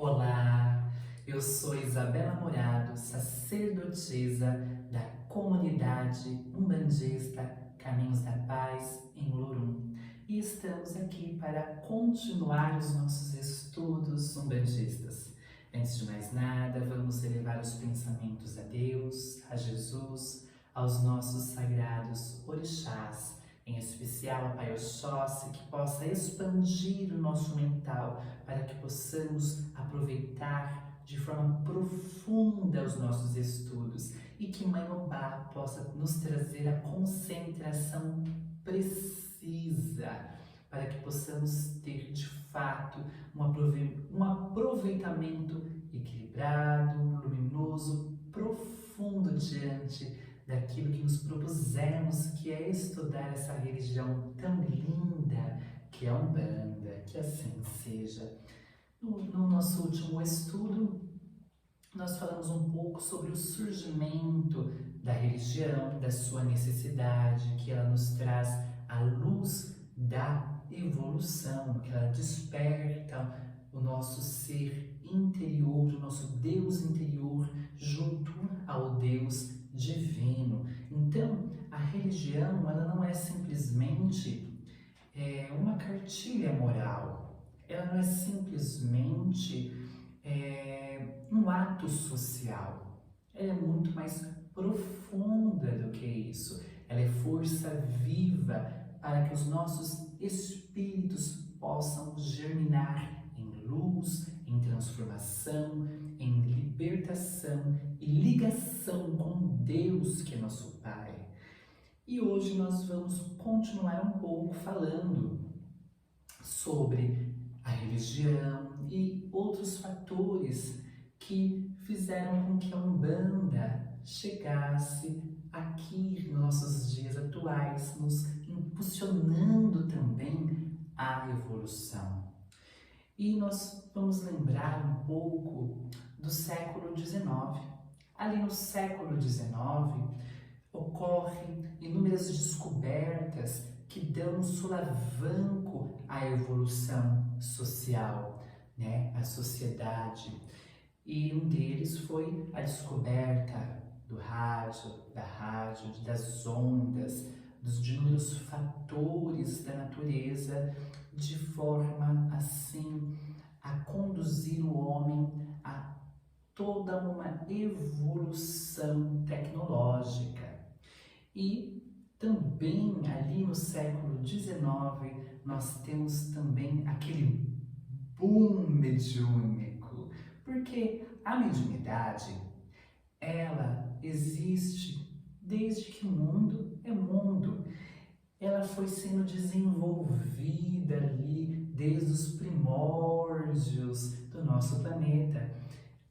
Olá, eu sou Isabela Morado, sacerdotisa da comunidade umbandista Caminhos da Paz em Lorum, e estamos aqui para continuar os nossos estudos umbandistas. Antes de mais nada, vamos elevar os pensamentos a Deus, a Jesus, aos nossos sagrados orixás, em especial a Pai Oxóssi, que possa expandir o nosso mental para que possamos aproveitar de forma profunda os nossos estudos e que Mãe Obá possa nos trazer a concentração precisa para que possamos ter de fato um aproveitamento equilibrado, luminoso, profundo diante daquilo que nos propusemos, que é estudar essa religião tão linda que é a Umbanda. Que assim seja. No nosso último estudo, nós falamos um pouco sobre o surgimento da religião, da sua necessidade, que ela nos traz a luz da evolução, que ela desperta o nosso ser interior, o nosso Deus interior, junto ao Deus divino. Então, a religião, ela não é simplesmente uma cartilha moral, ela não é simplesmente um ato social, ela é muito mais profunda do que isso. Ela é força viva para que os nossos espíritos possam germinar em luz, em transformação, em libertação e ligação com Deus, que é nosso Pai. E hoje nós vamos continuar um pouco falando sobre a religião e outros fatores que fizeram com que a Umbanda chegasse aqui nos nossos dias atuais, nos impulsionando também à evolução. E nós vamos lembrar um pouco do século XIX. Ali no século XIX ocorrem inúmeras descobertas que dão um solavanco à evolução social, à sociedade. E um deles foi a descoberta do rádio, das ondas, de inúmeros fatores da natureza, de forma assim a conduzir o homem a toda uma evolução tecnológica. E também ali no século XIX nós temos também aquele boom mediúnico, porque a mediunidade, ela existe desde que o mundo é mundo. Ela foi sendo desenvolvida ali desde os primórdios do nosso planeta,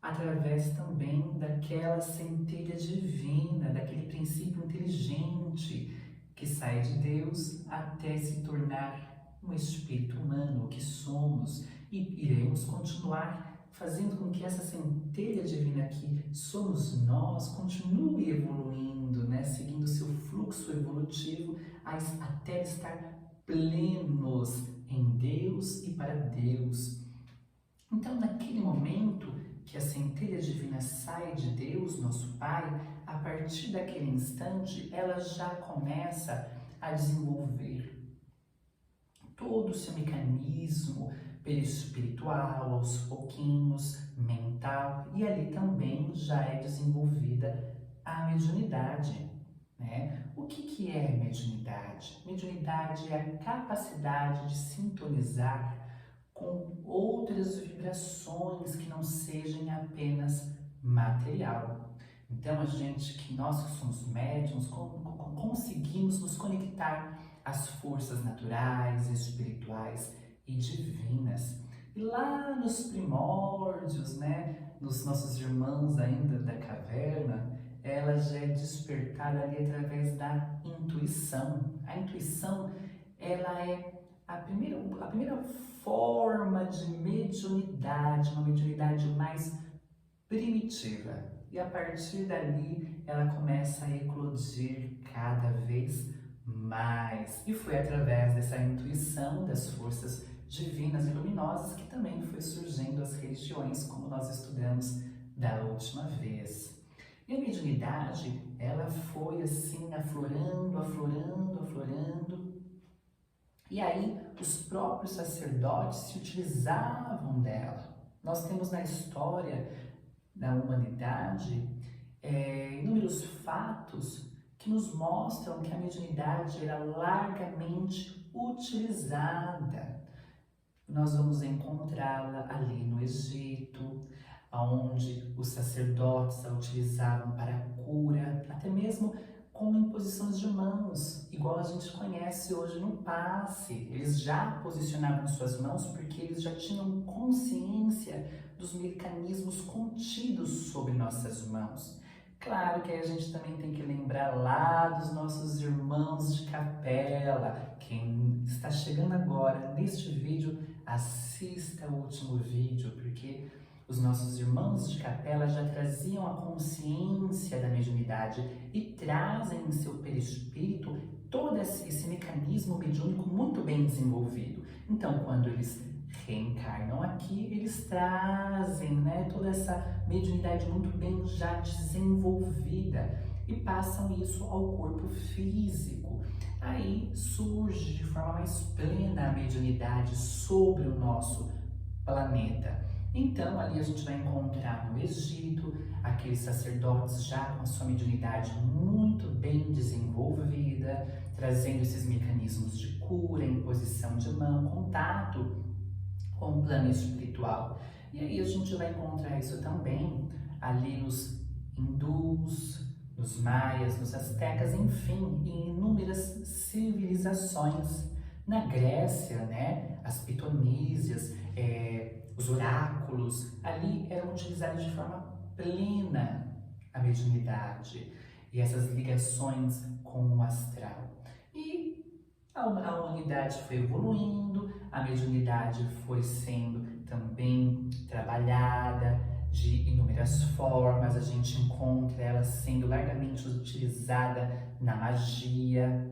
através também daquela centelha divina, daquele princípio inteligente que sai de Deus até se tornar um espírito humano, o que somos, e iremos continuar fazendo com que essa centelha divina que somos nós continue evoluindo, seguindo seu fluxo evolutivo até estar plenos em Deus e para Deus. Então, naquele momento que a centelha divina sai de Deus, nosso Pai, a partir daquele instante, ela já começa a desenvolver todo o seu mecanismo perispiritual, aos pouquinhos, mental, e ali também já é desenvolvida a mediunidade. O que é mediunidade? Mediunidade é a capacidade de sintonizar com outras vibrações que não sejam apenas material. Então, nós que somos médiuns, conseguimos nos conectar às forças naturais, espirituais e divinas. E lá nos primórdios, nos nossos irmãos ainda da caverna, ela já é despertada ali através da intuição. A intuição, ela é a primeira forma de mediunidade, uma mediunidade mais primitiva. E a partir dali, ela começa a eclodir cada vez mais. E foi através dessa intuição das forças divinas e luminosas leguminosas, que também foi surgindo as religiões, como nós estudamos da última vez. E a mediunidade, ela foi assim aflorando, aflorando, aflorando. E aí os próprios sacerdotes se utilizavam dela. Nós temos na história da humanidade inúmeros fatos que nos mostram que a mediunidade era largamente utilizada. Nós vamos encontrá-la ali no Egito, onde os sacerdotes a utilizavam para a cura, até mesmo com imposições de mãos, igual a gente conhece hoje no passe. Eles já posicionavam suas mãos porque eles já tinham consciência dos mecanismos contidos sobre nossas mãos. Claro que aí a gente também tem que lembrar lá dos nossos irmãos de capela. Quem está chegando agora neste vídeo, assista o último vídeo, porque os nossos irmãos de capela já traziam a consciência da mediunidade e trazem em seu perispírito todo esse mecanismo mediúnico muito bem desenvolvido. Então, quando eles reencarnam aqui, eles trazem, né, toda essa mediunidade muito bem já desenvolvida e passam isso ao corpo físico. Aí surge de forma mais plena a mediunidade sobre o nosso planeta. Então, ali a gente vai encontrar no Egito aqueles sacerdotes já com a sua mediunidade muito bem desenvolvida, trazendo esses mecanismos de cura, imposição de mão, contato com o plano espiritual. E aí a gente vai encontrar isso também ali nos hindus, nos maias, nos astecas, enfim, em inúmeras civilizações. Na Grécia, né, as pitonísias, os oráculos, ali eram utilizados de forma plena a mediunidade e essas ligações com o astral. E a humanidade foi evoluindo, a mediunidade foi sendo também trabalhada de inúmeras formas, a gente encontra ela sendo largamente utilizada na magia.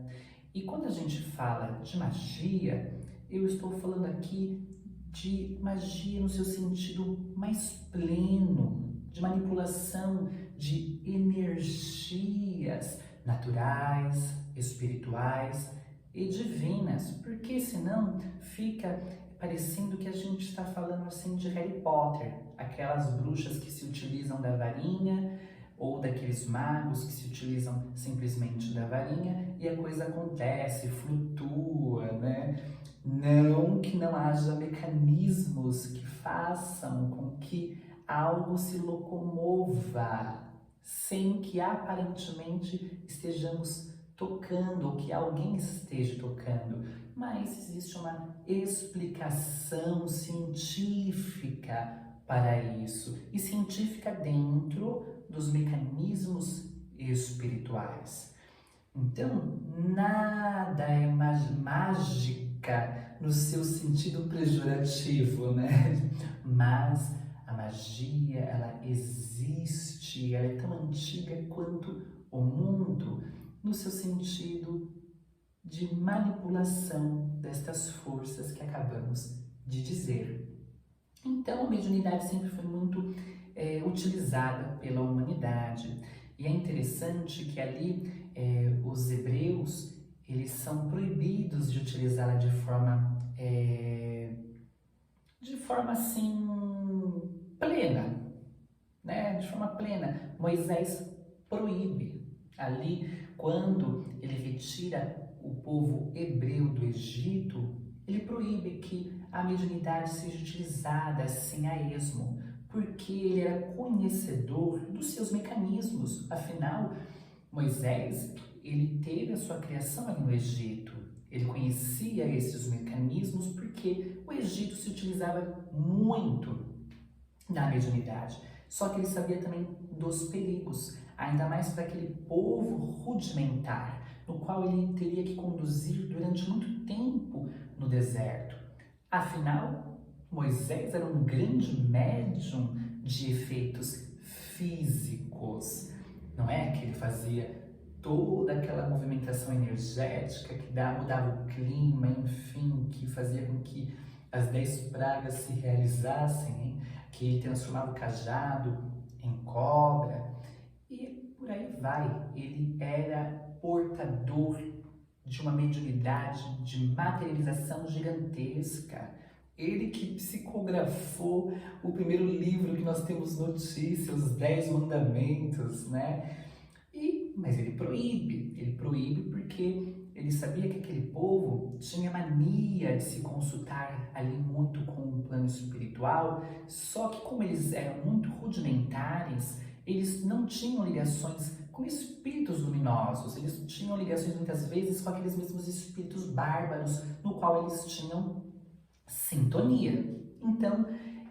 E quando a gente fala de magia, eu estou falando aqui de magia no seu sentido mais pleno, de manipulação de energias naturais, espirituais e divinas, porque senão fica parecendo que a gente está falando assim de Harry Potter, aquelas bruxas que se utilizam da varinha, ou daqueles magos que se utilizam simplesmente da varinha e a coisa acontece, flutua, né? Não que não haja mecanismos que façam com que algo se locomova sem que aparentemente estejamos tocando ou que alguém esteja tocando, mas existe uma explicação científica para isso, e científica dentro dos mecanismos espirituais. Então, nada é mágica no seu sentido pejorativo, né? Mas a magia, ela existe, ela é tão antiga quanto o mundo, no seu sentido de manipulação destas forças que acabamos de dizer. Então, a mediunidade sempre foi muito utilizada pela humanidade. E é interessante que ali os hebreus, eles são proibidos de utilizá-la de forma assim, plena, né? De forma plena. Moisés proíbe ali, quando ele retira o povo hebreu do Egito, ele proíbe que a mediunidade seja utilizada assim a esmo, porque ele era conhecedor dos seus mecanismos. Afinal, Moisés, ele teve a sua criação ali no Egito. Ele conhecia esses mecanismos porque o Egito se utilizava muito da mediunidade. Só que ele sabia também dos perigos, ainda mais para aquele povo rudimentar, no qual ele teria que conduzir durante muito tempo no deserto. Afinal, Moisés era um grande médium de efeitos físicos, não é? Que ele fazia toda aquela movimentação energética que mudava o clima, enfim, que fazia com que as 10 pragas se realizassem, hein? Que ele transformava o cajado em cobra, e por aí vai. Ele era portador de uma mediunidade de materialização gigantesca. Ele que psicografou o primeiro livro que nós temos notícia, os 10 Mandamentos, né? Mas ele proíbe porque ele sabia que aquele povo tinha mania de se consultar ali muito com o plano espiritual, só que como eles eram muito rudimentares, eles não tinham ligações com espíritos luminosos, eles tinham ligações muitas vezes com aqueles mesmos espíritos bárbaros, no qual eles tinham sintonia. Então,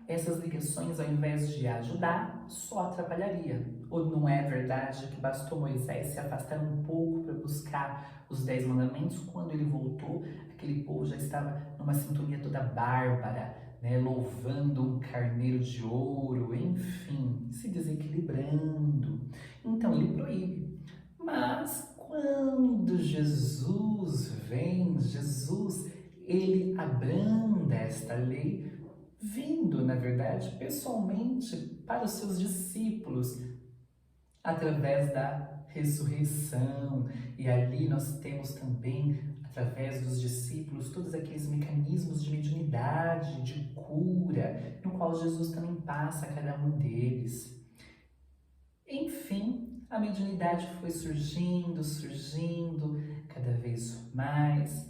essas ligações, ao invés de ajudar, só atrapalharia. Ou não é verdade que bastou Moisés se afastar um pouco para buscar os 10 mandamentos? Quando ele voltou, aquele povo já estava numa sintonia toda bárbara, né? Louvando um carneiro de ouro, enfim, se desequilibrando. Então ele proíbe. Mas quando Jesus vem, ele abranda esta lei, vindo, na verdade, pessoalmente para os seus discípulos, através da ressurreição. E ali nós temos também, através dos discípulos, todos aqueles mecanismos de mediunidade, de cura, no qual Jesus também passa a cada um deles. Enfim, a mediunidade foi surgindo cada vez mais,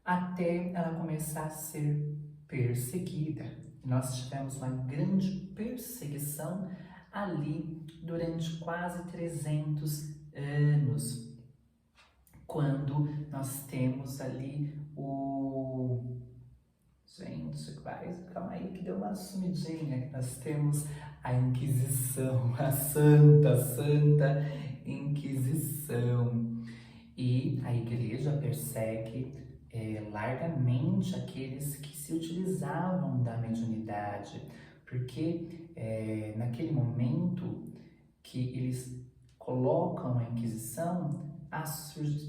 até ela começar a ser perseguida. Nós tivemos uma grande perseguição ali durante quase 300 anos, quando nós temos ali o... Gente, calma aí que deu uma sumidinha. Nós temos a Inquisição, a Santa Inquisição. E a igreja persegue largamente aqueles que se utilizavam da mediunidade, porque naquele momento que eles colocam a Inquisição,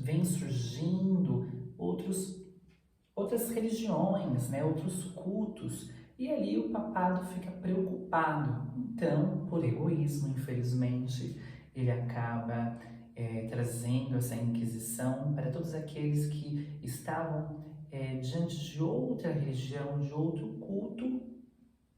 vem surgindo outras religiões, né, outros cultos, e ali o papado fica preocupado. Então, por egoísmo, infelizmente, ele acaba trazendo essa Inquisição para todos aqueles que estavam diante de outra religião, de outro culto,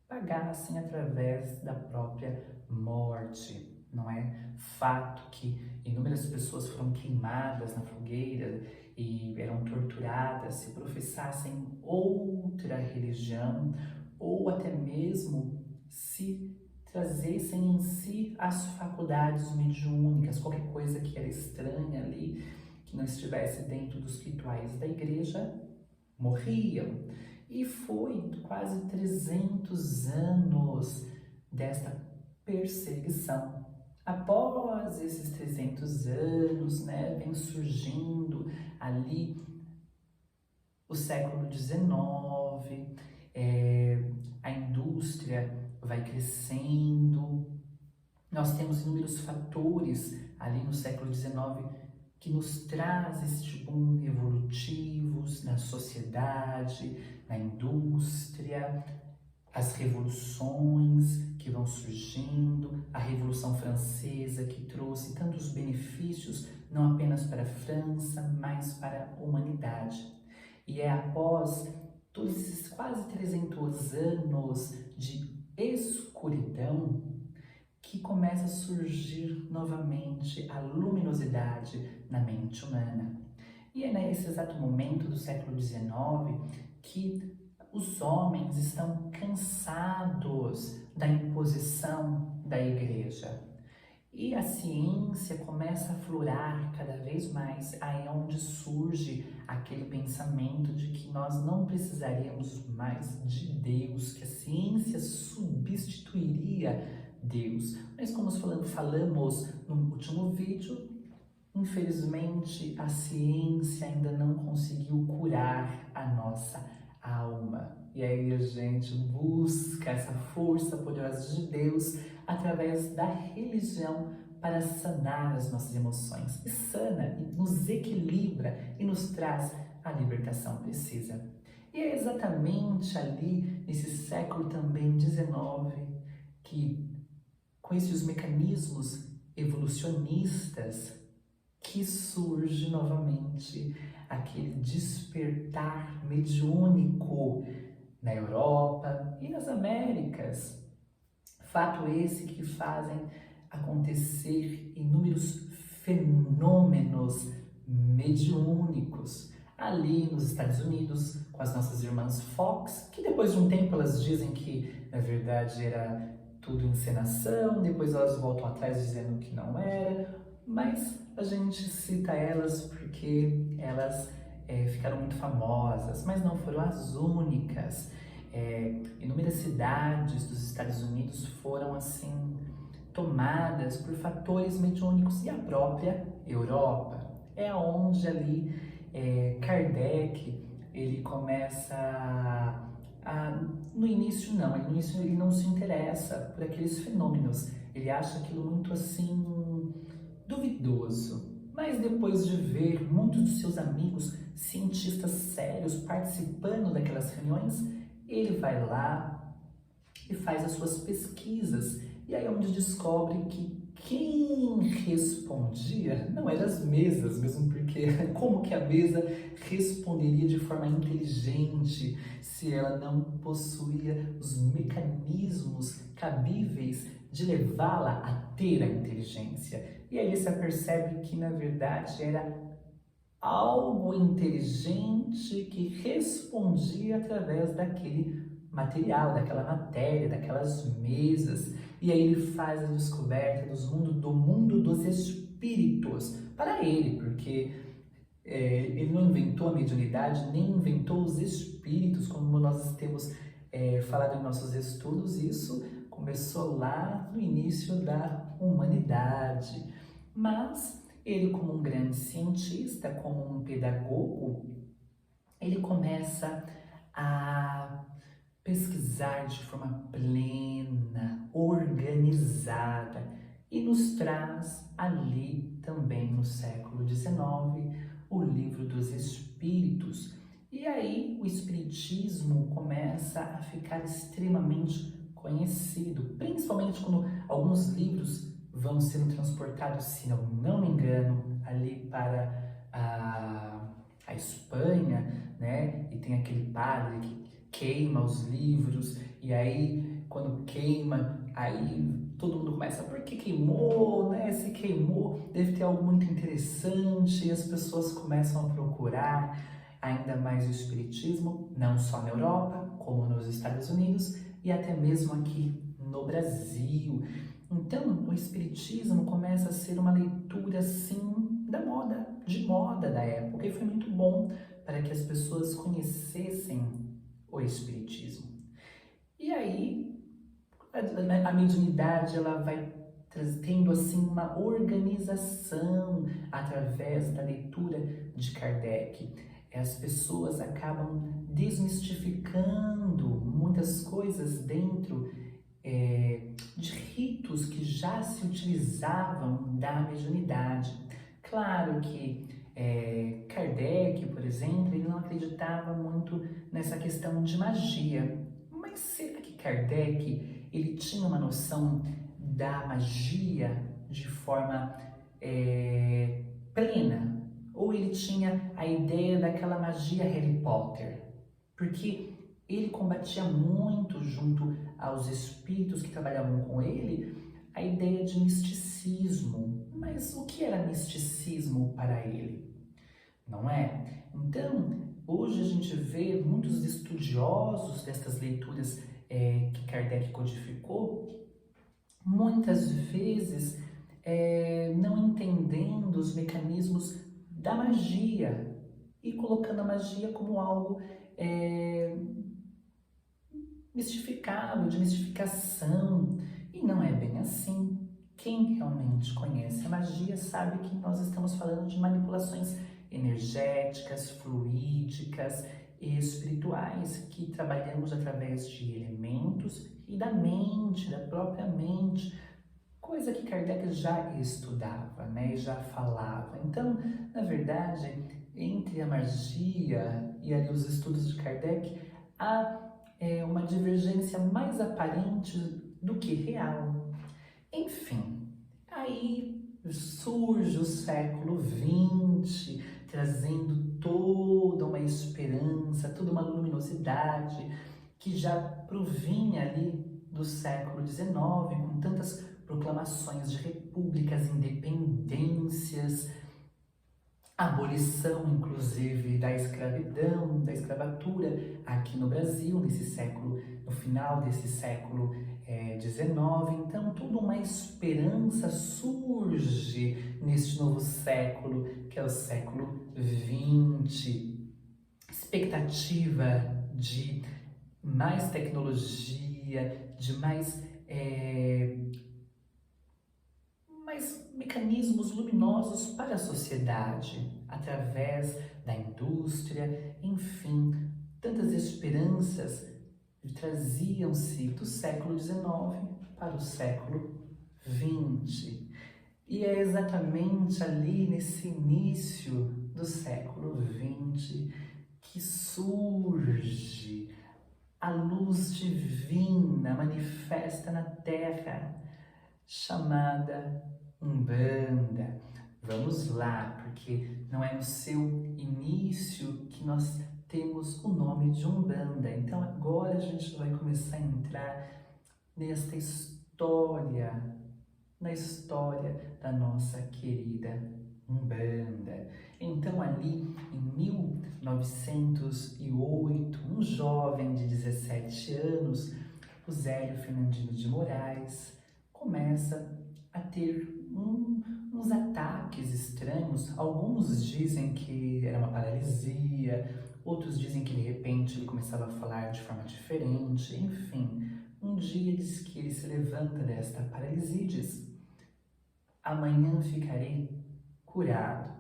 pagassem através da própria morte. Não é fato que inúmeras pessoas foram queimadas na fogueira e eram torturadas se professassem outra religião, ou até mesmo se trazessem em si as faculdades mediúnicas, qualquer coisa que era estranha ali, que não estivesse dentro dos rituais da igreja, morriam. E foi quase 300 anos desta perseguição. Após esses 300 anos, né, vem surgindo ali o século XIX, a indústria vai crescendo. Nós temos inúmeros fatores ali no século XIX que nos traz este boom evolutivos na sociedade, na indústria, as revoluções que vão surgindo, a Revolução Francesa que trouxe tantos benefícios, não apenas para a França, mas para a humanidade. E é após todos esses quase 300 anos de escuridão que começa a surgir novamente a luminosidade na mente humana. E é nesse exato momento do século XIX que os homens estão cansados da imposição da igreja. E a ciência começa a aflorar cada vez mais, aí é onde surge aquele pensamento de que nós não precisaríamos mais de Deus, que a ciência substituiria Deus. Mas como falamos no último vídeo, infelizmente a ciência ainda não conseguiu curar a nossa alma. E aí a gente busca essa força poderosa de Deus através da religião para sanar as nossas emoções. E sana, e nos equilibra e nos traz a libertação precisa. E é exatamente ali, nesse século também XIX, que com esses mecanismos evolucionistas que surge novamente aquele despertar mediúnico na Europa e nas Américas. Fato esse que fazem acontecer inúmeros fenômenos mediúnicos ali nos Estados Unidos, com as nossas irmãs Fox, que depois de um tempo elas dizem que na verdade era tudo encenação, depois elas voltam atrás dizendo que não era, mas a gente cita elas porque elas ficaram muito famosas, mas não foram as únicas. Inúmeras cidades dos Estados Unidos foram assim tomadas por fatores mediúnicos e a própria Europa. É onde ali Kardec ele começa no início não, no início ele não se interessa por aqueles fenômenos, ele acha aquilo muito assim duvidoso. Mas depois de ver muitos dos seus amigos cientistas sérios participando daquelas reuniões, ele vai lá e faz as suas pesquisas. E aí é onde descobre que quem respondia não eram as mesas, mesmo porque como que a mesa responderia de forma inteligente se ela não possuía os mecanismos cabíveis de levá-la a ter a inteligência. E aí você percebe que na verdade era algo inteligente que respondia através daquele material, daquela matéria, daquelas mesas. E aí ele faz a descoberta do mundo dos espíritos para ele, porque ele não inventou a mediunidade, nem inventou os espíritos, como nós temos falado em nossos estudos. Isso começou lá no início da humanidade. Mas ele, como um grande cientista, como um pedagogo, ele começa a pesquisar de forma plena, organizada e nos traz ali também no século XIX o Livro dos Espíritos. E aí o Espiritismo começa a ficar extremamente conhecido, principalmente quando alguns livros vão sendo transportados, se eu não me engano, ali para a Espanha, né? E tem aquele padre que queima os livros, e aí quando queima, aí todo mundo começa, por que queimou, né? Se queimou, deve ter algo muito interessante, e as pessoas começam a procurar ainda mais o Espiritismo, não só na Europa, como nos Estados Unidos e até mesmo aqui no Brasil. Então, o Espiritismo começa a ser uma leitura, assim, de moda da época, e foi muito bom para que as pessoas conhecessem o Espiritismo. E aí, a mediunidade, ela vai tendo, assim, uma organização através da leitura de Kardec. As pessoas acabam desmistificando muitas coisas dentro de ritos que já se utilizavam da mediunidade. Claro que Kardec, por exemplo, ele não acreditava muito nessa questão de magia. Mas será que Kardec ele tinha uma noção da magia de forma plena? Ou ele tinha a ideia daquela magia Harry Potter? Porque ele combatia muito junto aos espíritos que trabalhavam com ele a ideia de misticismo. Mas o que era misticismo para ele? Não é? Então, hoje a gente vê muitos estudiosos destas leituras que Kardec codificou, muitas vezes não entendendo os mecanismos da magia e colocando a magia como algo mistificável, de mistificação. E não é bem assim. Quem realmente conhece a magia sabe que nós estamos falando de manipulações energéticas, fluídicas e espirituais, que trabalhamos através de elementos e da mente, da própria mente, coisa que Kardec já estudava, né, e já falava. Então, na verdade, entre a magia e ali os estudos de Kardec, há uma divergência mais aparente do que real. Enfim, aí surge o século XX, trazendo toda uma esperança, toda uma luminosidade que já provinha ali do século XIX, com tantas proclamações de repúblicas, independências, abolição, inclusive, da escravidão, da escravatura aqui no Brasil, no final desse século XIX. Então, toda uma esperança surge neste novo século, que é o século XX. Expectativa de mais tecnologia, de mais mecanismos luminosos para a sociedade, através da indústria, enfim, tantas esperanças traziam-se do século XIX para o século XX. E é exatamente ali, nesse início do século XX, que surge a luz divina manifesta na Terra, chamada Umbanda. Vamos lá, porque não é no seu início que nós temos o nome de Umbanda. Então agora a gente vai começar a entrar nesta história, na história da nossa querida Umbanda. Então ali em 1908, um jovem de 17 anos, o Zélio Fernandino de Moraes, começa a ter uns ataques estranhos. Alguns dizem que era uma paralisia, outros dizem que de repente ele começava a falar de forma diferente, enfim. Um dia diz que ele se levanta desta paralisia e diz: amanhã ficarei curado.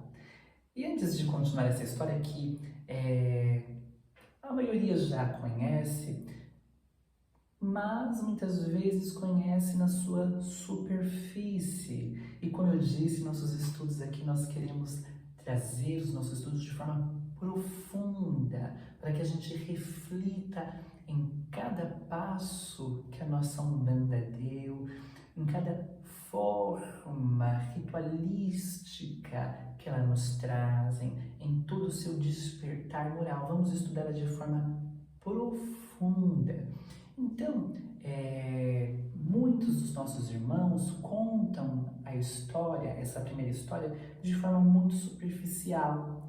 E antes de continuar essa história que a maioria já conhece, mas muitas vezes conhece na sua superfície. E como eu disse, nossos estudos aqui nós queremos trazer os nossos estudos de forma profunda, para que a gente reflita em cada passo que a nossa Umbanda deu, em cada forma ritualística que ela nos traz, em todo o seu despertar moral. Vamos estudá-la de forma profunda. Então, muitos dos nossos irmãos contam a história, essa primeira história, de forma muito superficial.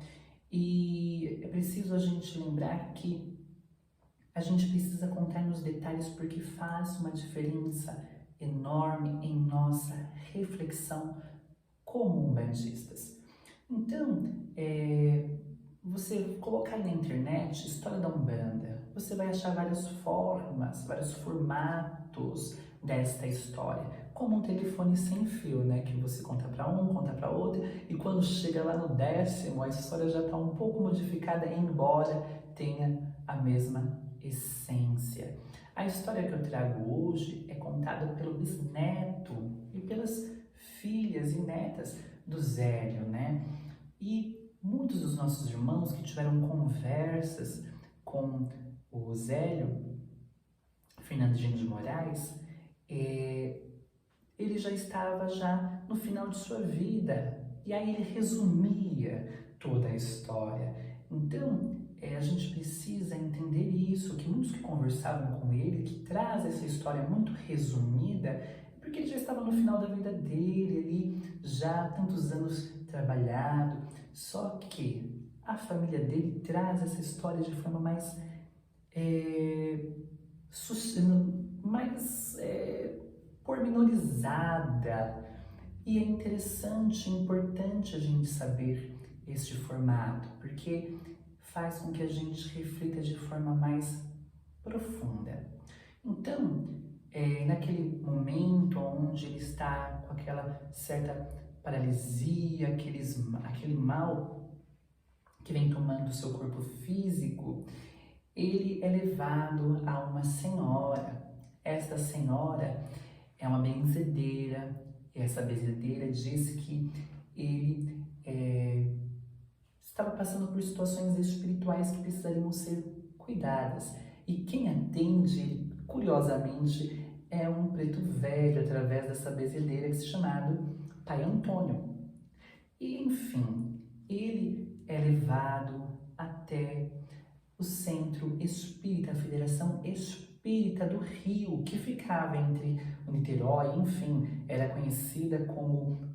E é preciso a gente lembrar que a gente precisa contar nos detalhes porque faz uma diferença enorme em nossa reflexão como umbandistas. Então, você colocar na internet história da Umbanda, você vai achar várias formas, vários formatos desta história, como um telefone sem fio, né? Que você conta para um, conta para outro, e quando chega lá no 10º, a história já está um pouco modificada, embora tenha a mesma essência. A história que eu trago hoje é contada pelo bisneto e pelas filhas e netas do Zélio, né? E muitos dos nossos irmãos que tiveram conversas com o Zélio Fernandino de Moraes, ele já estava no final de sua vida, e aí ele resumia toda a história. Então, a gente precisa entender isso, que muitos que conversavam com ele, que traz essa história muito resumida, porque ele já estava no final da vida dele, ali, já tantos anos trabalhado, só que a família dele traz essa história de forma mais pormenorizada, e é interessante, importante a gente saber este formato, porque faz com que a gente reflita de forma mais profunda. Então, naquele momento onde ele está com aquela certa paralisia, aquele mal que vem tomando o seu corpo físico, ele é levado a uma senhora. Esta senhora é uma benzedeira, e essa benzedeira diz que ele estava passando por situações espirituais que precisariam ser cuidadas. E quem atende ele, curiosamente, é um preto velho, através dessa benzedeira que se chamado Pai Antônio. E, enfim, ele é levado até o Centro Espírita, a Federação Espírita do Rio, que ficava entre o Niterói, enfim, era conhecida como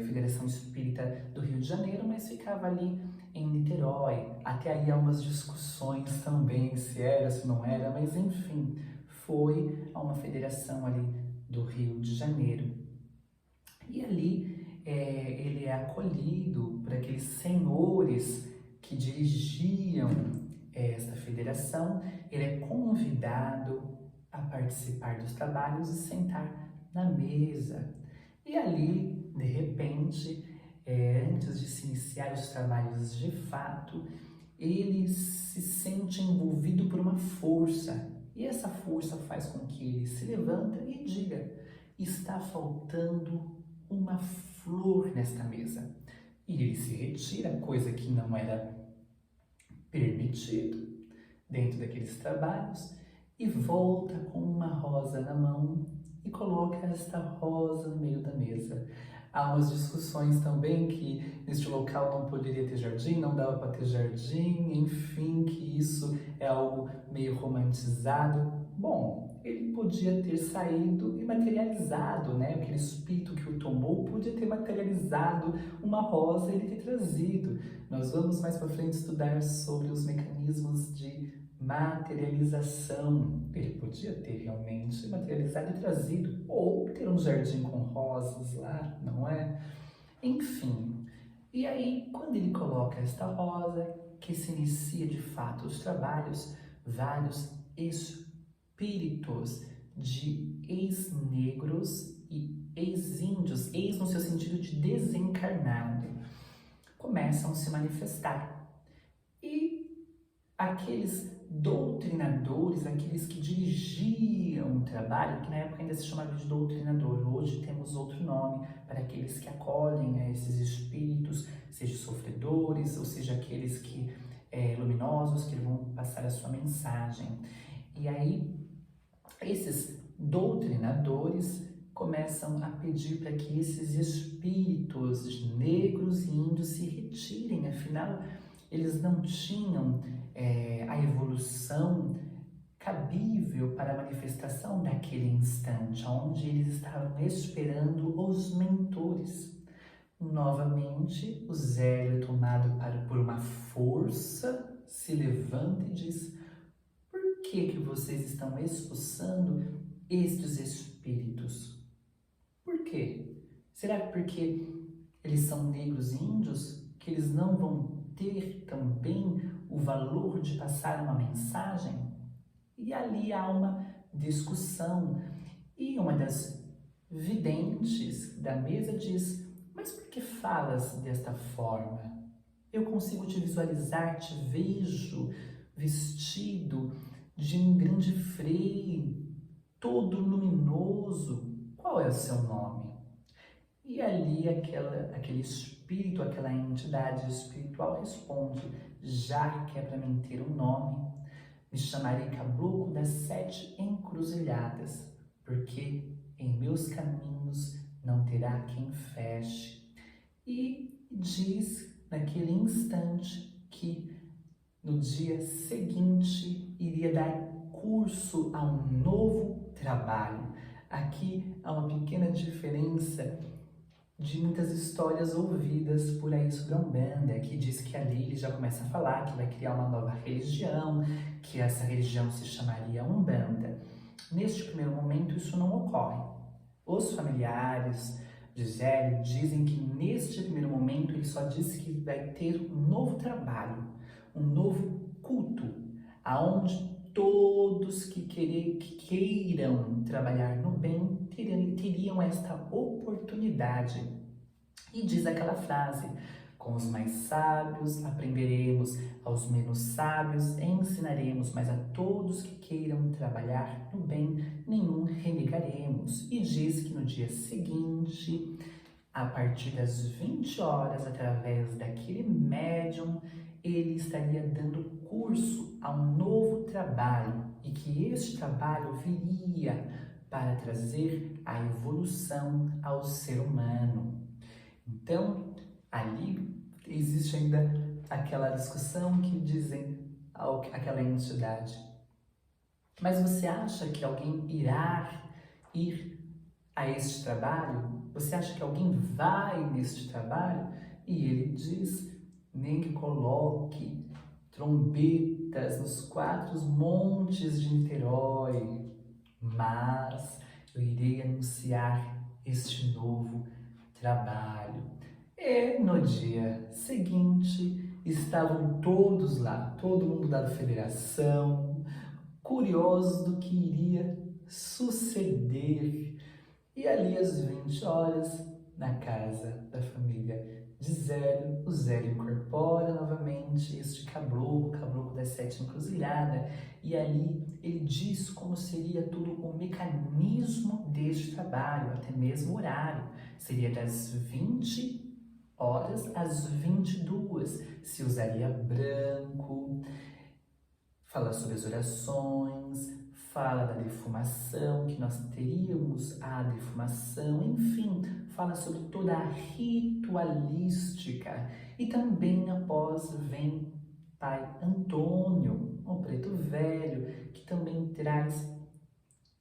Federação Espírita do Rio de Janeiro, mas ficava ali em Niterói. Até aí há umas discussões também, se era, se não era, mas enfim, foi a uma federação ali do Rio de Janeiro. E ali ele é acolhido por aqueles senhores que dirigiam esta federação. Ele é convidado a participar dos trabalhos e sentar na mesa. E ali, de repente, antes de se iniciar os trabalhos de fato, ele se sente envolvido por uma força. E essa força faz com que ele se levanta e diga: está faltando uma flor nesta mesa. E ele se retira, coisa que não era permitido dentro daqueles trabalhos, e volta com uma rosa na mão e coloca esta rosa no meio da mesa. Há umas discussões também que neste local não poderia ter jardim, não dava para ter jardim, enfim, que isso é algo meio romantizado. Bom, ele podia ter saído e materializado, né? Aquele espírito que o tomou podia ter materializado uma rosa e ele ter trazido. Nós vamos mais para frente estudar sobre os mecanismos de materialização. Ele podia ter realmente materializado e trazido, ou ter um jardim com rosas lá, não é? Enfim, e aí quando ele coloca esta rosa, que se inicia de fato os trabalhos, vários espíritos de ex-negros e ex-índios, ex no seu sentido de desencarnado, começam a se manifestar. E aqueles doutrinadores, aqueles que dirigiam o trabalho, que na época ainda se chamava de doutrinador, hoje temos outro nome para aqueles que acolhem a esses espíritos, seja sofredores, ou seja aqueles que luminosos, que vão passar a sua mensagem. E aí, esses doutrinadores começam a pedir para que esses espíritos negros e índios se retirem, afinal, eles não tinham a evolução cabível para a manifestação daquele instante, onde eles estavam esperando os mentores. Novamente, o Zélio, tomado por uma força, se levanta e diz: por que vocês estão expulsando estes espíritos? Por quê? Será que porque eles são negros e índios, que eles não vão ter também o valor de passar uma mensagem? E ali há uma discussão. E uma das videntes da mesa diz: mas por que falas desta forma? Eu consigo te visualizar, te vejo vestido de um grande freio, todo luminoso. Qual é o seu nome? E ali aquele espírito, aquela entidade espiritual responde: já que é para mim ter um nome, me chamarei Caboclo das 7 Encruzilhadas, porque em meus caminhos não terá quem feche. E diz naquele instante que no dia seguinte iria dar curso a um novo trabalho. Aqui há uma pequena diferença de muitas histórias ouvidas por aí sobre a Umbanda, que diz que ali ele já começa a falar que vai criar uma nova religião, que essa religião se chamaria Umbanda. Neste primeiro momento isso não ocorre. Os familiares de Zélio dizem que neste primeiro momento ele só diz que vai ter um novo trabalho, um novo culto, aonde todos que queiram trabalhar no bem teriam esta oportunidade. E diz aquela frase: com os mais sábios aprenderemos, aos menos sábios ensinaremos, mas a todos que queiram trabalhar no bem, nenhum renegaremos. E diz que no dia seguinte A partir das 20 horas, através daquele médium, ele estaria dando curso a um novo trabalho e que este trabalho viria para trazer a evolução ao ser humano. Então, ali existe ainda aquela discussão que dizem aquela entidade. Mas você acha que alguém irá ir a este trabalho? Você acha que alguém vai neste trabalho? E ele diz, nem que coloque trombetas nos 4 montes de Niterói, mas eu irei anunciar este novo trabalho. E no dia seguinte estavam todos lá, todo mundo da federação, curiosos do que iria suceder. E ali às 20 horas, na casa da família de Zélio, o Zélio incorpora novamente este caboclo, o caboclo das 7 encruzilhadas, e ali ele diz como seria todo o mecanismo deste trabalho, até mesmo o horário. Seria das 20 horas às 22, se usaria branco, fala sobre as orações, fala da defumação, que nós teríamos a defumação, enfim, fala sobre toda a ritualística. E também após vem Pai Antônio, o Preto Velho, que também traz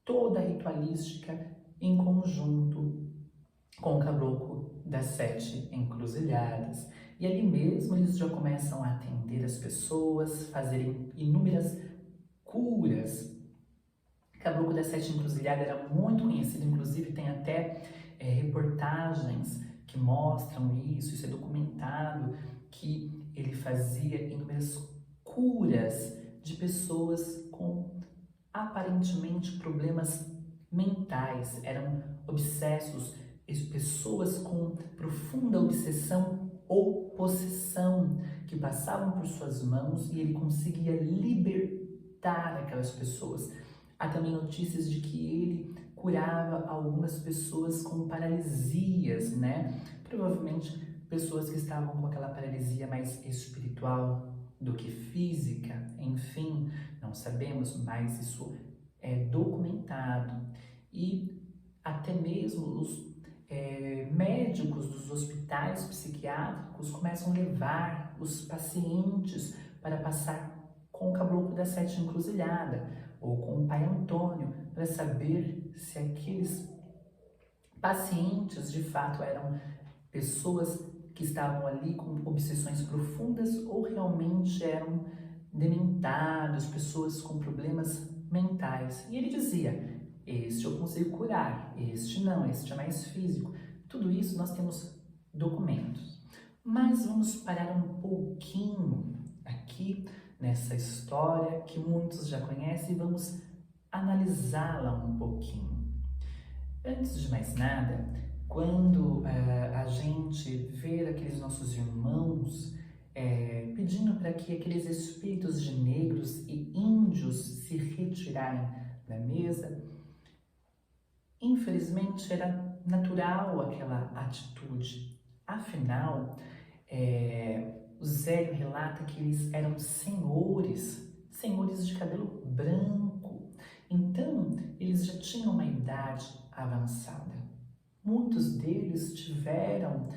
toda a ritualística em conjunto com o caboclo das 7 encruzilhadas. E ali mesmo eles já começam a atender as pessoas, fazerem inúmeras curas. O caboclo das 7 encruzilhadas era muito conhecido, inclusive tem até reportagens que mostram isso é documentado, que ele fazia inúmeras curas de pessoas com aparentemente problemas mentais, eram obsessos, pessoas com profunda obsessão ou possessão que passavam por suas mãos e ele conseguia libertar aquelas pessoas. Há também notícias de que ele curava algumas pessoas com paralisias, né? Provavelmente pessoas que estavam com aquela paralisia mais espiritual do que física, enfim, não sabemos, mas isso é documentado. E até mesmo os médicos dos hospitais psiquiátricos começam a levar os pacientes para passar com o caboclo da 7 encruzilhada ou com o Pai Antônio para saber se aqueles pacientes de fato eram pessoas que estavam ali com obsessões profundas ou realmente eram dementados, pessoas com problemas mentais. E ele dizia, este eu consigo curar, este não, este é mais físico. Tudo isso nós temos documentos. Mas vamos parar um pouquinho aqui nessa história que muitos já conhecem e vamos analisá-la um pouquinho. Antes de mais nada, quando a gente vê aqueles nossos irmãos pedindo para que aqueles espíritos de negros e índios se retirarem da mesa, infelizmente era natural aquela atitude. Afinal, o Zélio relata que eles eram senhores de cabelo branco. Então, eles já tinham uma idade avançada. Muitos deles tiveram,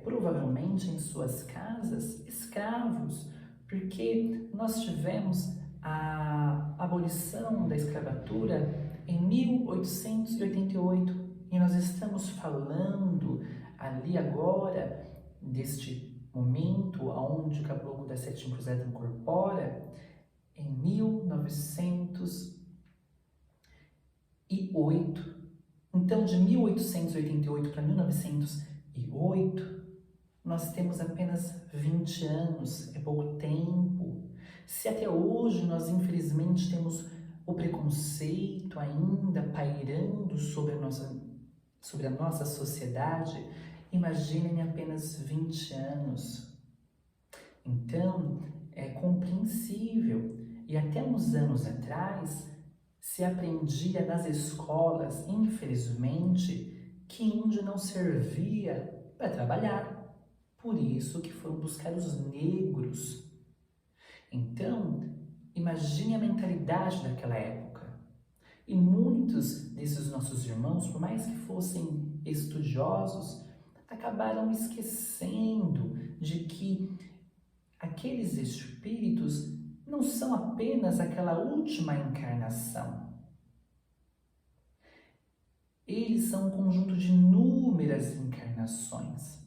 provavelmente em suas casas, escravos, porque nós tivemos a abolição da escravatura em 1888 e nós estamos falando ali agora deste momento onde o caboclo das 7 encruzilhadas incorpora em 1908. Então, de 1888 para 1908, nós temos apenas 20 anos, é pouco tempo. Se até hoje nós, infelizmente, temos o preconceito ainda pairando sobre a nossa sociedade, imaginem apenas 20 anos. Então, é compreensível. E até uns anos atrás, se aprendia nas escolas, infelizmente, que índio não servia para trabalhar. Por isso que foram buscar os negros. Então, imagine a mentalidade daquela época. E muitos desses nossos irmãos, por mais que fossem estudiosos, acabaram esquecendo de que aqueles espíritos não são apenas aquela última encarnação. Eles são um conjunto de inúmeras encarnações.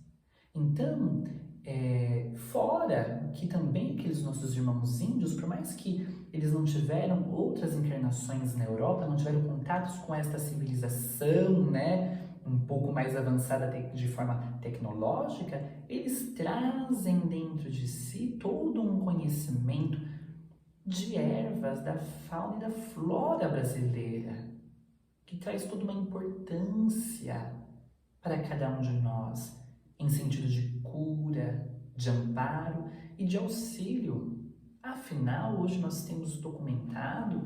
Então, fora que também aqueles nossos irmãos índios, por mais que eles não tiveram outras encarnações na Europa, não tiveram contatos com esta civilização, né, um pouco mais avançada de forma tecnológica, eles trazem dentro de si todo um conhecimento de ervas, da fauna e da flora brasileira, que traz toda uma importância para cada um de nós, em sentido de cura, de amparo e de auxílio. Afinal, hoje nós temos documentado,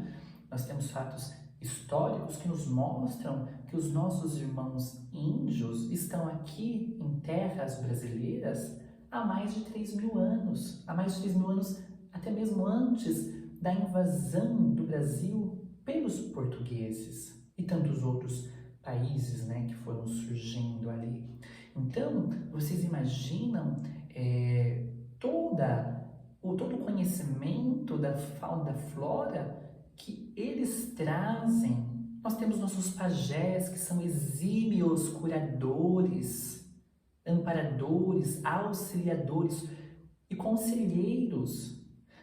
nós temos fatos históricos que nos mostram que os nossos irmãos índios estão aqui em terras brasileiras há mais de 3.000 anos, há mais de 3.000 anos, até mesmo antes da invasão do Brasil pelos portugueses e tantos outros países, né, que foram surgindo ali. Então, vocês imaginam todo o conhecimento da fauna, da flora que eles trazem. Nós temos nossos pajés, que são exímios curadores, amparadores, auxiliadores e conselheiros.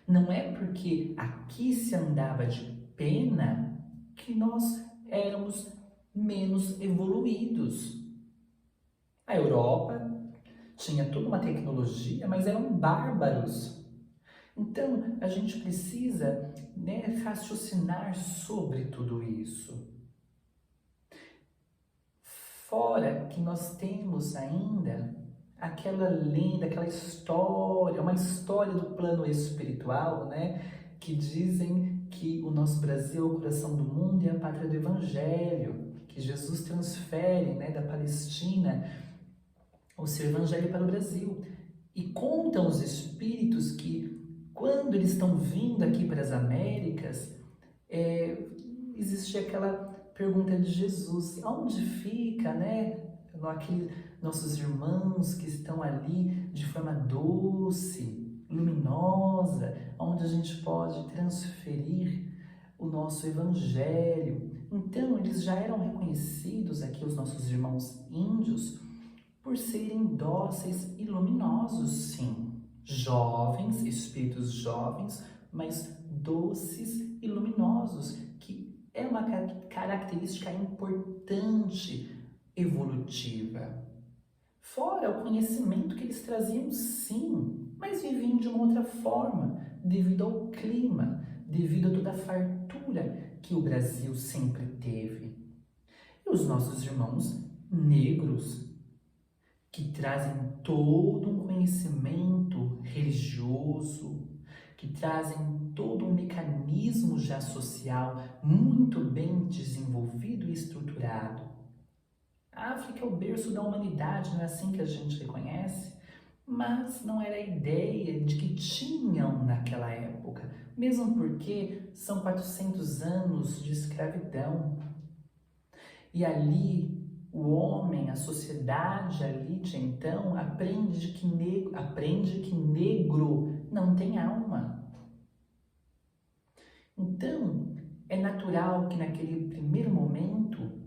Não é porque aqui se andava de pena que nós éramos menos evoluídos. A Europa tinha toda uma tecnologia, mas eram bárbaros. Então, a gente precisa, né, raciocinar sobre tudo isso. Fora que nós temos ainda aquela lenda, aquela história, uma história do plano espiritual, né, que dizem que o nosso Brasil é o coração do mundo e a pátria do Evangelho, que Jesus transfere, né, da Palestina o seu Evangelho para o Brasil. E contam os espíritos que, quando eles estão vindo aqui para as Américas, existe aquela pergunta de Jesus: onde fica, né, aqueles nossos irmãos que estão ali de forma doce, luminosa, onde a gente pode transferir o nosso Evangelho? Então, eles já eram reconhecidos aqui, os nossos irmãos índios, por serem dóceis e luminosos, sim. Jovens, espíritos jovens, mas doces e luminosos, que é uma característica importante evolutiva. Fora o conhecimento que eles traziam, sim, mas viviam de uma outra forma, devido ao clima, devido a toda a fartura que o Brasil sempre teve. E os nossos irmãos negros, que trazem todo um conhecimento religioso, que trazem todo um mecanismo já social muito bem desenvolvido e estruturado. A África é o berço da humanidade, não é assim que a gente reconhece? Mas não era a ideia de que tinham naquela época, mesmo porque são 400 anos de escravidão. E ali o homem, a sociedade ali de então, aprende que negro não tem alma. Então, é natural que naquele primeiro momento,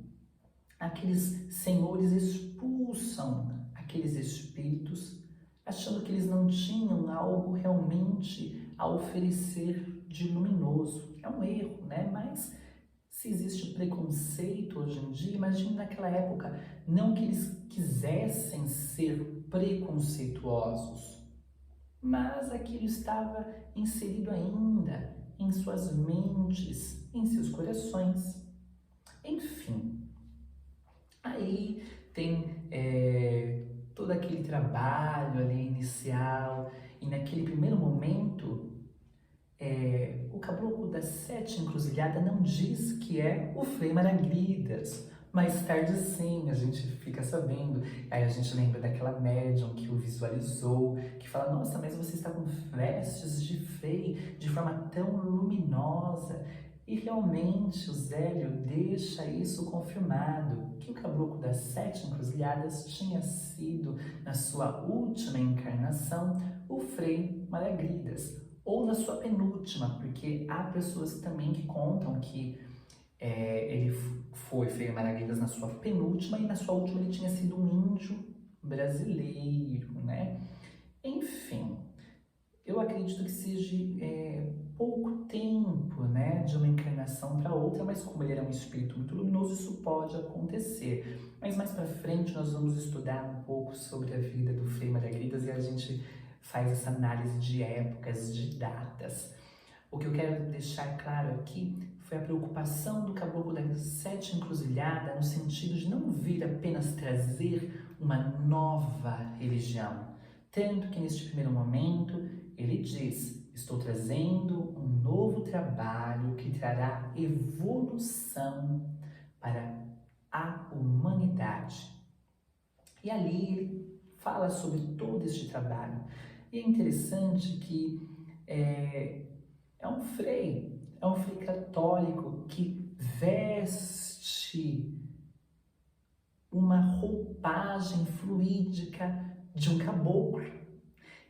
aqueles senhores expulsam aqueles espíritos, achando que eles não tinham algo realmente a oferecer de luminoso. É um erro, né? Mas se existe preconceito hoje em dia, imagine naquela época, não que eles quisessem ser preconceituosos, mas aquilo estava inserido ainda em suas mentes, em seus corações. Enfim, aí tem todo aquele trabalho ali inicial, e naquele primeiro momento, o caboclo das sete encruzilhadas não diz que é o Frei Maravilhas, Mais tarde, sim, a gente fica sabendo. Aí a gente lembra daquela médium que o visualizou, que fala: nossa, mas você está com vestes de Frei de forma tão luminosa. E realmente o Zélio deixa isso confirmado, que o caboclo das 7 encruzilhadas tinha sido, na sua última encarnação, o Frei Malagridas, ou na sua penúltima, porque há pessoas também que contam que ele foi Frei Malagridas na sua penúltima e na sua última ele tinha sido um índio brasileiro, né? Enfim, eu acredito que seja pouco tempo, né, de uma encarnação para outra, mas como ele era um espírito muito luminoso, isso pode acontecer. Mas mais para frente nós vamos estudar um pouco sobre a vida do Frei Malagridas e a gente faz essa análise de épocas, de datas. O que eu quero deixar claro aqui foi a preocupação do caboclo das 7 encruzilhadas no sentido de não vir apenas trazer uma nova religião. Tanto que neste primeiro momento ele diz: estou trazendo um novo trabalho que trará evolução para a humanidade. E ali ele fala sobre todo este trabalho. E é interessante que é um frei católico que veste uma roupagem fluídica de um caboclo.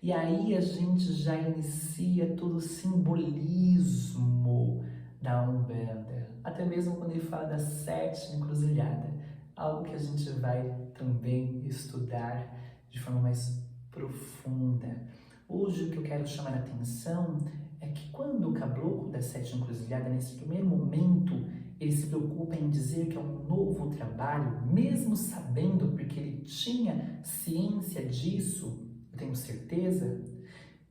E aí a gente já inicia todo o simbolismo da Umbanda, até mesmo quando ele fala da 7 encruzilhada, algo que a gente vai também estudar de forma mais profunda. Hoje o que eu quero chamar a atenção é que quando o caboclo da 7 encruzilhada, nesse primeiro momento, ele se preocupa em dizer que é um novo trabalho, mesmo sabendo, porque ele tinha ciência disso, eu tenho certeza,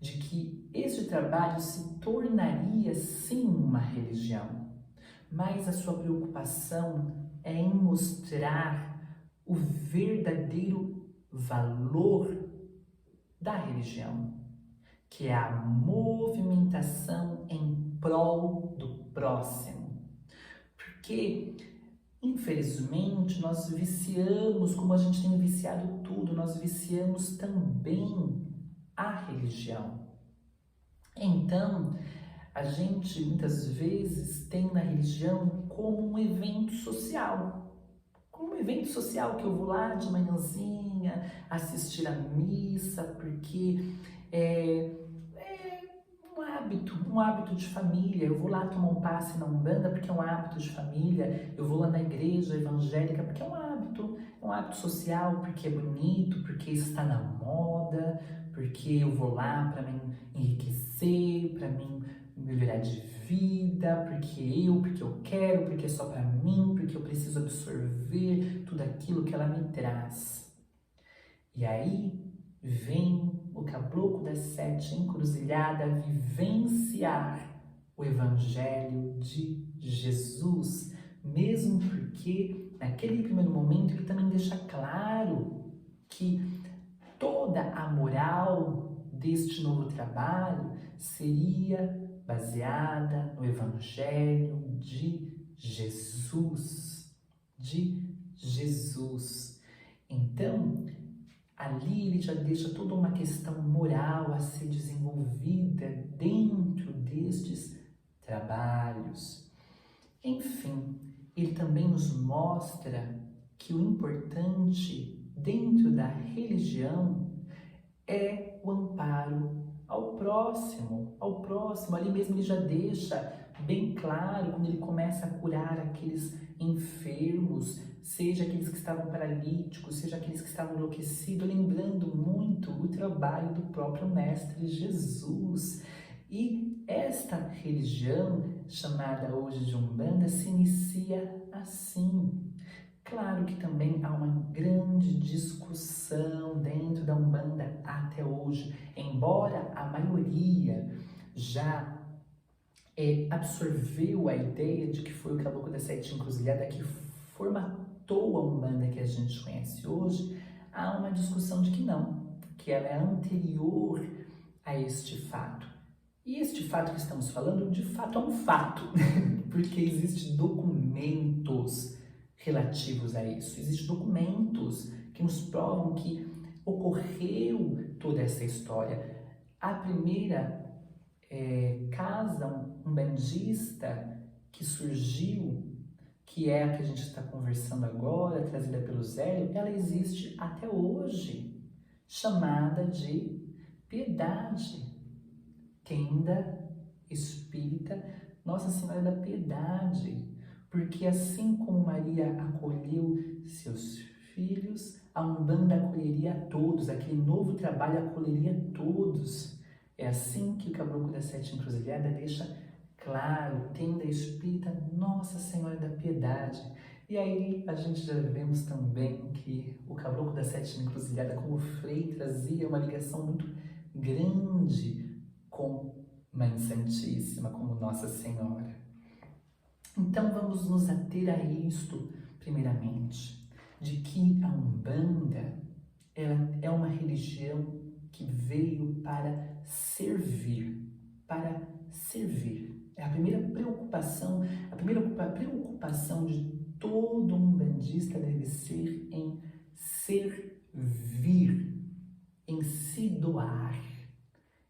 de que este trabalho se tornaria sim uma religião. Mas a sua preocupação é em mostrar o verdadeiro valor da religião, que é a movimentação em prol do próximo. Porque, infelizmente, nós viciamos, como a gente tem viciado tudo, nós viciamos também a religião. Então, a gente muitas vezes tem na religião como um evento social. Como um evento social que eu vou lá de manhãzinha assistir a missa, porque é um hábito de família. Eu vou lá tomar um passe na Umbanda porque é um hábito de família. Eu vou lá na igreja evangélica porque é um hábito social, porque é bonito, porque está na moda, porque eu vou lá para me enriquecer, para mim me virar de vida, porque eu quero, porque é só para mim, porque eu preciso absorver tudo aquilo que ela me traz. E aí vem o caboclo das 7 encruzilhada vivenciar o Evangelho de Jesus, mesmo porque naquele primeiro momento ele também deixa claro que toda a moral deste novo trabalho seria baseada no Evangelho de Jesus. Então, ali ele já deixa toda uma questão moral a ser desenvolvida dentro destes trabalhos. Enfim, ele também nos mostra que o importante dentro da religião é o amparo ao próximo. Ali mesmo ele já deixa bem claro, quando ele começa a curar aqueles enfermos, seja aqueles que estavam paralíticos, seja aqueles que estavam enlouquecidos, lembrando muito o trabalho do próprio Mestre Jesus. E esta religião, chamada hoje de Umbanda, se inicia assim. Claro que também há uma grande discussão dentro da Umbanda até hoje, embora a maioria já absorveu a ideia de que foi o caboclo da 7 encruzilhada que formatou a Umbanda que a gente conhece hoje, há uma discussão de que não, que ela é anterior a este fato. E este fato que estamos falando, de fato, é um fato, porque existem documentos relativos a isso. Existem documentos que nos provam que ocorreu toda essa história. A primeira casa umbandista que surgiu, que é a que a gente está conversando agora, trazida pelo Zélio, ela existe até hoje, chamada de Piedade, Tenda Espírita Nossa Senhora da Piedade, porque assim como Maria acolheu seus filhos, a Umbanda acolheria a todos, aquele novo trabalho acolheria todos. É assim que o Caboclo da Sete Encruzilhada deixa claro, Tenda Espírita Nossa Senhora da Piedade. E aí a gente já vemos também que o Caboclo da Sete Encruzilhada, como Frei, trazia uma ligação muito grande com Mãe Santíssima, como Nossa Senhora. Então vamos nos ater a isto, primeiramente, de que a Umbanda ela é uma religião que veio para servir, É a primeira preocupação, preocupação de todo umbandista deve ser em servir, em se doar,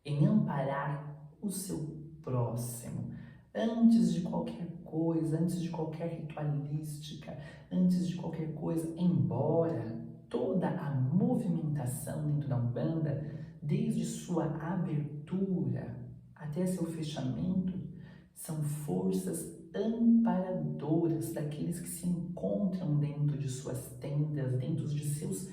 em amparar o seu próximo. Antes de qualquer coisa, antes de qualquer ritualística, antes de qualquer coisa, embora toda a movimentação dentro da Umbanda, desde sua abertura até seu fechamento, são forças amparadoras daqueles que se encontram dentro de suas tendas, dentro de seus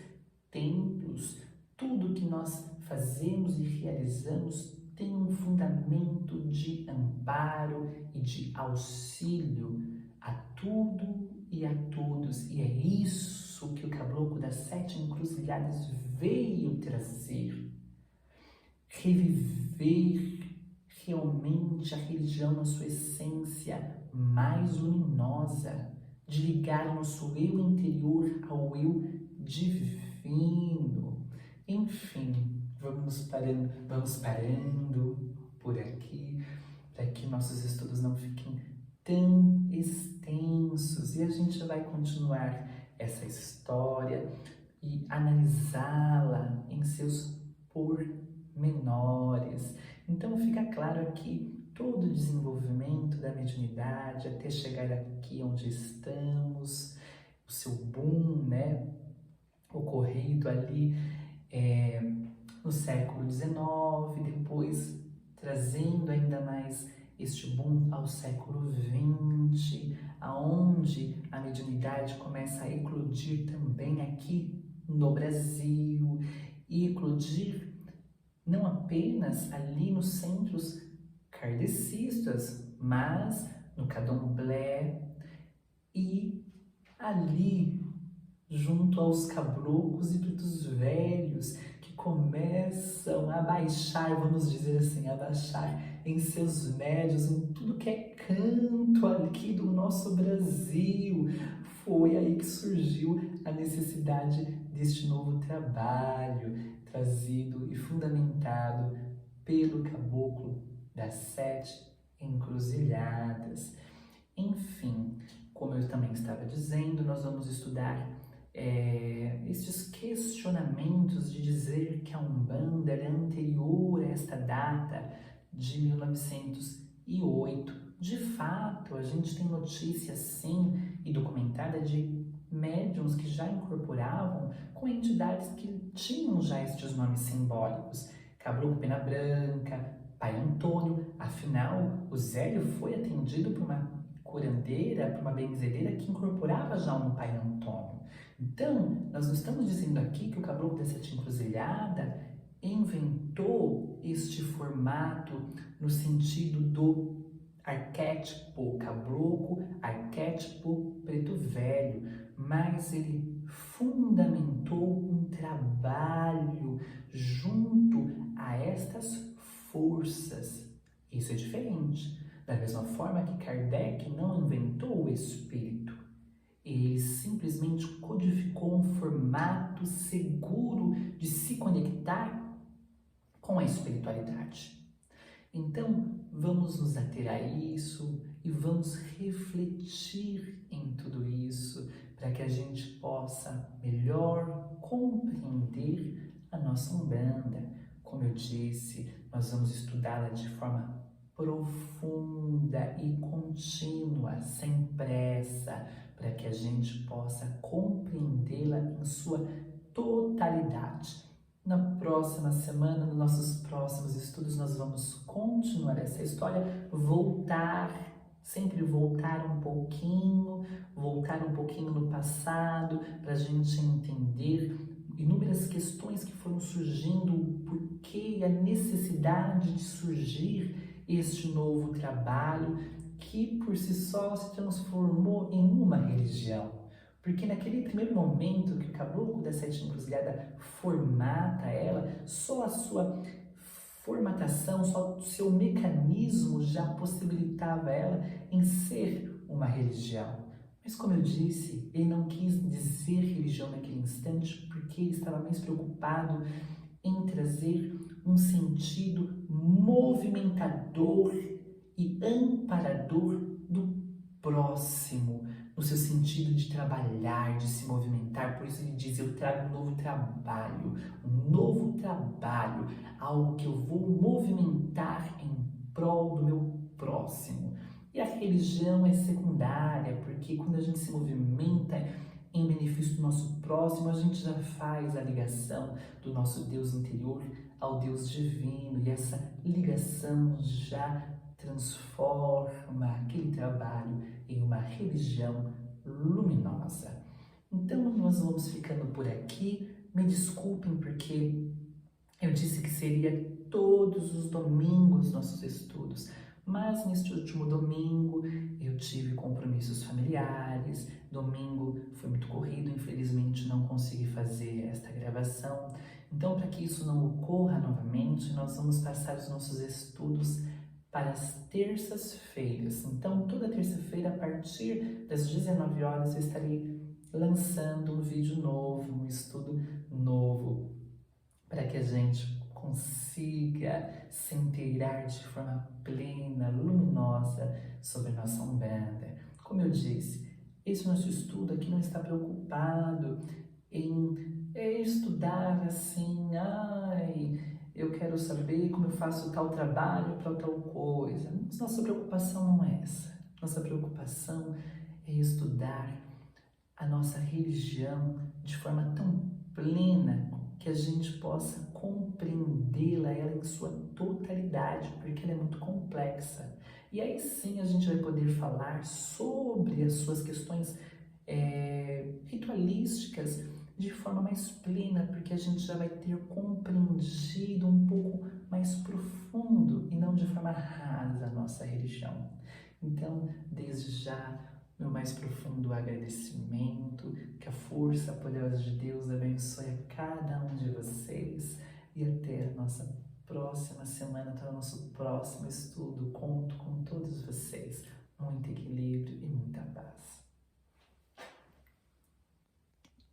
templos. Tudo que nós fazemos e realizamos tem um fundamento de amparo e de auxílio a tudo e a todos. E é isso que o Caboclo das Sete Encruzilhadas veio trazer. Reviver realmente a religião na sua essência mais luminosa, de ligar o nosso eu interior ao eu divino. Enfim, vamos parando por aqui, para que nossos estudos não fiquem tão extensos. E a gente vai continuar essa história e analisá-la em seus pormenores. Então fica claro aqui todo o desenvolvimento da mediunidade até chegar aqui onde estamos, o seu boom, né, ocorrido ali no século XIX, depois trazendo ainda mais este boom ao século XX, aonde a mediunidade começa a eclodir também aqui no Brasil, e eclodir não apenas ali nos centros kardecistas, mas no candomblé e ali junto aos caboclos e pretos velhos, que começam a baixar, vamos dizer assim, a baixar em seus médios, em tudo que é canto aqui do nosso Brasil. Foi aí que surgiu a necessidade deste novo trabalho, trazido e fundamentado pelo Caboclo das Sete Encruzilhadas. Enfim, como eu também estava dizendo, nós vamos estudar estes questionamentos de dizer que a Umbanda é anterior a esta data de 1908. De fato, a gente tem notícia, sim, e documentada de médiuns que já incorporavam com entidades que tinham já estes nomes simbólicos. Caboclo Pena Branca, Pai Antônio. Afinal, o Zélio foi atendido por uma curandeira, por uma benzedeira que incorporava já um Pai Antônio. Então, nós não estamos dizendo aqui que o Caboclo da Sete Encruzilhada inventou este formato no sentido do arquétipo caboclo, arquétipo preto velho, mas ele fundamentou um trabalho junto a estas forças. Isso é diferente. Da mesma forma que Kardec não inventou o espírito, ele simplesmente codificou um formato seguro de se conectar com a espiritualidade. Então, vamos nos ater a isso e vamos refletir em tudo isso a gente possa melhor compreender a nossa Umbanda. Como eu disse, nós vamos estudá-la de forma profunda e contínua, sem pressa, para que a gente possa compreendê-la em sua totalidade. Na próxima semana, nos nossos próximos estudos, nós vamos continuar essa história, sempre voltar um pouquinho no passado, para a gente entender inúmeras questões que foram surgindo, o porquê e a necessidade de surgir este novo trabalho, que por si só se transformou em uma religião. Porque naquele primeiro momento que o caboclo da Sete Encruzilhada formata ela, só a sua formatação, só o seu mecanismo já possibilitava ela em ser uma religião. Mas como eu disse, ele não quis dizer religião naquele instante porque ele estava mais preocupado em trazer um sentido movimentador e amparador do próximo, no seu sentido de trabalhar, de se movimentar. Por isso ele diz: eu trago um novo trabalho, algo que eu vou movimentar em prol do meu próximo. E a religião é secundária, porque quando a gente se movimenta em benefício do nosso próximo, a gente já faz a ligação do nosso Deus interior ao Deus divino, e essa ligação já transforma aquele trabalho em uma religião luminosa. Então nós vamos ficando por aqui. Me desculpem porque eu disse que seria todos os domingos nossos estudos, mas neste último domingo eu tive compromissos familiares, domingo foi muito corrido, infelizmente não consegui fazer esta gravação. Então, para que isso não ocorra novamente, nós vamos passar os nossos estudos para as terças-feiras. Então, toda terça-feira, a partir das 19 horas, eu estarei lançando um vídeo novo, um estudo novo, para que a gente consiga se inteirar de forma plena, luminosa sobre a nossa Umbanda. Como eu disse, esse nosso estudo aqui não está preocupado em estudar assim, eu quero saber como eu faço tal trabalho para tal coisa. Nossa preocupação não é essa. Nossa preocupação é estudar a nossa religião de forma tão plena que a gente possa compreendê-la, ela em sua totalidade, porque ela é muito complexa. E aí sim a gente vai poder falar sobre as suas questões ritualísticas de forma mais plena, porque a gente já vai ter compreendido um pouco mais profundo e não de forma rasa a nossa religião. Então, desde já, meu mais profundo agradecimento, que a força poderosa de Deus abençoe a cada um de vocês e até a nossa próxima semana, até o nosso próximo estudo. Conto com todos vocês. Muito equilíbrio.